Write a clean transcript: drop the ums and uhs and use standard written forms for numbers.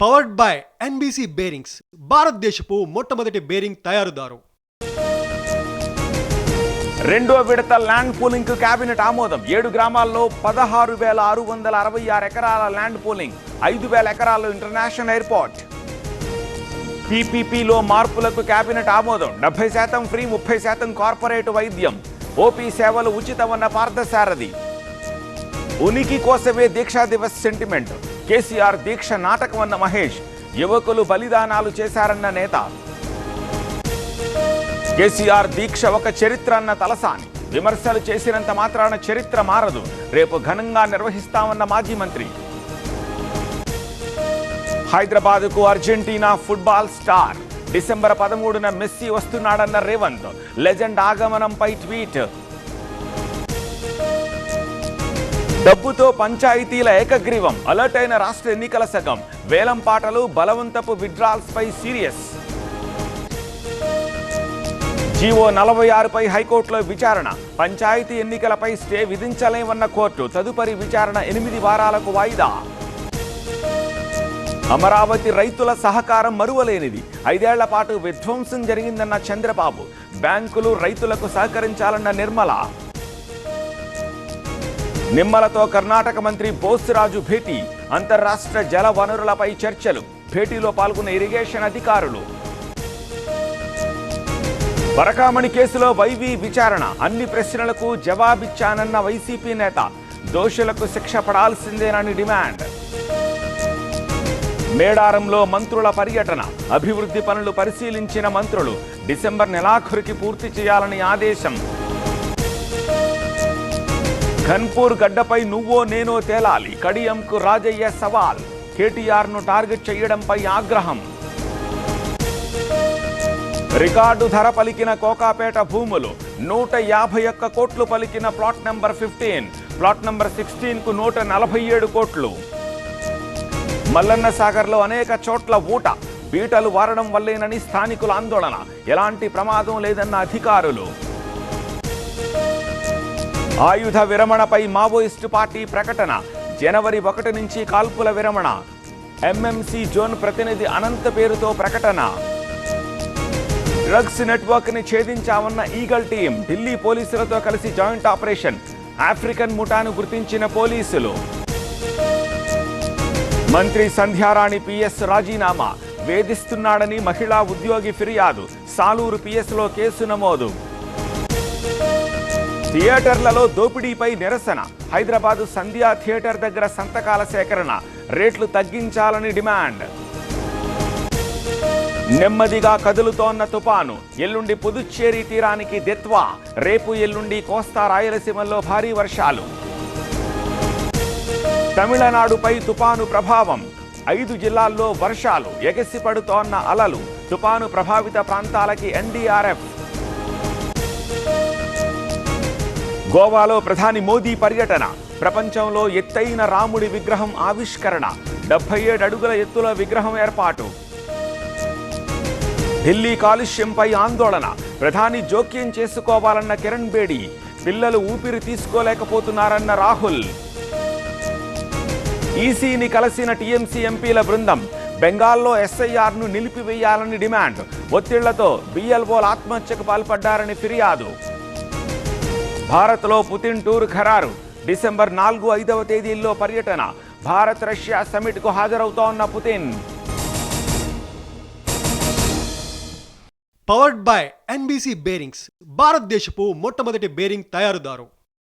Powered by NBC bearings, భారతదేశపు మొట్టమొదటి bearing తయారుదారు. రెండో విడత ల్యాండ్ పూలింగ్ కు కేబినెట్ ఆమోదం. 7 గ్రామాల్లో 16,666 ఎకరాల ల్యాండ్ పూలింగ్, 5,000 ఎకరాల్లో ఇంటర్నేషనల్ ఎయిర్పోర్ట్. పీపీపీలో మార్పులకు కేబినెట్ ఆమోదం. 70% ఫ్రీ, 30% కార్పొరేట్ వైద్యం. ఓపీ సేవలు ఉచితమన్న పార్థసారథి. ఉనికి కోసమే దీక్షా దివస్ సెంటిమెంట్. కేసీఆర్ దీక్ష నాటకమన్న మహేష్. యువకులు బలిదానాలు చేశారన్న నేత. కేసీఆర్ దీక్ష ఒక చరిత్ర అన్న తలసాని. విమర్శలు చేసినంత మాత్రాన చరిత్ర మారదు, రేపు ఘనంగా నిర్వహిస్తామన్న మాజీ మంత్రి. హైదరాబాద్కు అర్జెంటీనా ఫుట్బాల్ స్టార్. డిసెంబర్ 13న మెస్సీ వస్తున్నాడన్న రేవంత్. లెజెండ్ ఆగమనంపై ట్వీట్. డబ్బుతో పంచాయతీల ఏకగ్రీవం. అలర్ట్ అయిన రాష్ట్ర ఎన్నికల సంఘం. వేలం పాటలు, బలవంతపు విత్డ్రాల్స్ పై సీరియస్. జీవో 46పై హైకోర్టులో విచారణ. పంచాయతీ ఎన్నికలపై స్టే విధించలేమన్న కోర్టు. తదుపరి విచారణ 8 వారాలకు వాయిదా. అమరావతి రైతుల సహకారం మరువలేనిది. 5 ఏళ్ల పాటు విధ్వంసం జరిగిందన్న చంద్రబాబు. బ్యాంకులు రైతులకు సహకరించాలన్న నిర్మల. నిమ్మలతో కర్ణాటక మంత్రి బోస్రాజు భేటీ. అంతర్రాష్ట్ర జల వనరులపై చర్చలు. భేటీలో పాల్గొన్న ఇరిగేషన్ అధికారులు. వరకామణి కేసులో వైవి విచారణ. అన్ని ప్రశ్నలకు జవాబిచ్చానన్న వైసీపీ నేత. దోషులకు శిక్ష పడాల్సిందేనని డిమాండ్. మేడారంలో మంత్రుల పర్యటన. అభివృద్ధి పనులు పరిశీలించిన మంత్రులు. డిసెంబర్ నెలాఖరుకి పూర్తి చేయాలని ఆదేశం. ఘన్పూర్ గడ్డపై నువ్వో నేనో తేలాలి. కడియంకు రాజయ్య సవాల్. కేటీఆర్ను టార్గెట్ చేయడంపై ఆగ్రహం. రికార్డు ధర పలికిన కోకాపేట భూములు. 151 కోట్లు పలికిన ప్లాట్ నెంబర్ 15. ప్లాట్ నెంబర్ 16కు 147 కోట్లు. మల్లన్న సాగర్లో అనేక చోట్ల ఊట. బీటలు వారడం వల్లేనని స్థానికుల ఆందోళన. ఎలాంటి ప్రమాదం లేదన్న అధికారులు. ఆయుధ విరమణపై మావోయిస్టు పార్టీ ప్రకటన. జనవరి 1 నుంచి కాల్పుల విరమణ. ఎంఎంసీ జోన్ ప్రతినిధి అనంత పేరుతో ప్రకటన. డ్రగ్స్ నెట్వర్క్ ని ఛేదించామన్న ఈగల్ టీం. ఢిల్లీ పోలీసులతో కలిసి జాయింట్ ఆపరేషన్. ఆఫ్రికన్ ముఠాను గుర్తించిన పోలీసులు. మంత్రి సంధ్యారాణి పిఎస్ రాజీనామా. వేధిస్తున్నాడని మహిళా ఉద్యోగి ఫిర్యాదు. సాలూరు పిఎస్లో కేసు నమోదు. థియేటర్లలో దోపిడీపై నిరసన. హైదరాబాదు సంధ్యా థియేటర్ దగ్గర సంతకాల సేకరణ. రేట్లు తగ్గించాలని డిమాండ్. నెమ్మదిగా కదులుతోన్న తుపాను. ఎల్లుండి పుదుచ్చేరి తీరానికి దెత్వా. రేపు ఎల్లుండి కోస్తా రాయలసీమల్లో భారీ వర్షాలు. తమిళనాడుపై తుపాను ప్రభావం. 5 జిల్లాల్లో వర్షాలు. ఎగసిపడుతోన్న అలలు. తుపాను ప్రభావిత ప్రాంతాలకి ఎన్డీఆర్ఎఫ్. గోవాలో ప్రధాని మోదీ పర్యటన. ప్రపంచంలో ఎత్తైన రాముడి విగ్రహం ఆవిష్కరణ. 77 అడుగుల ఎత్తుల విగ్రహం ఏర్పాటు. ఢిల్లీ కాలుష్యంపై ఆందోళన. ప్రధాని జోక్యం చేసుకోవాలన్న కిరణ్ బేడి. పిల్లలు ఊపిరి తీసుకోలేకపోతున్నారన్న రాహుల్. ఈసీని కలిసిన టీఎంసీ ఎంపీల బృందం. బెంగాల్లో ఎస్ఐఆర్ను నిలిపివేయాలని డిమాండ్. ఒత్తిళ్లతో బిఎల్ఓలు ఆత్మహత్యకు పాల్పడ్డారని ఫిర్యాదు. భారత్లో పుతిన్ టూర్ ఖరారు. డిసెంబర్ 4, 5వ తేదీల్లో పర్యటన. భారత్ రష్యా సమిట్కు హాజరవుతోన్న Putin. Powered by NBC bearings, భారతదేశపు మొట్టమొదటి బేరింగ్ తయారుదారు.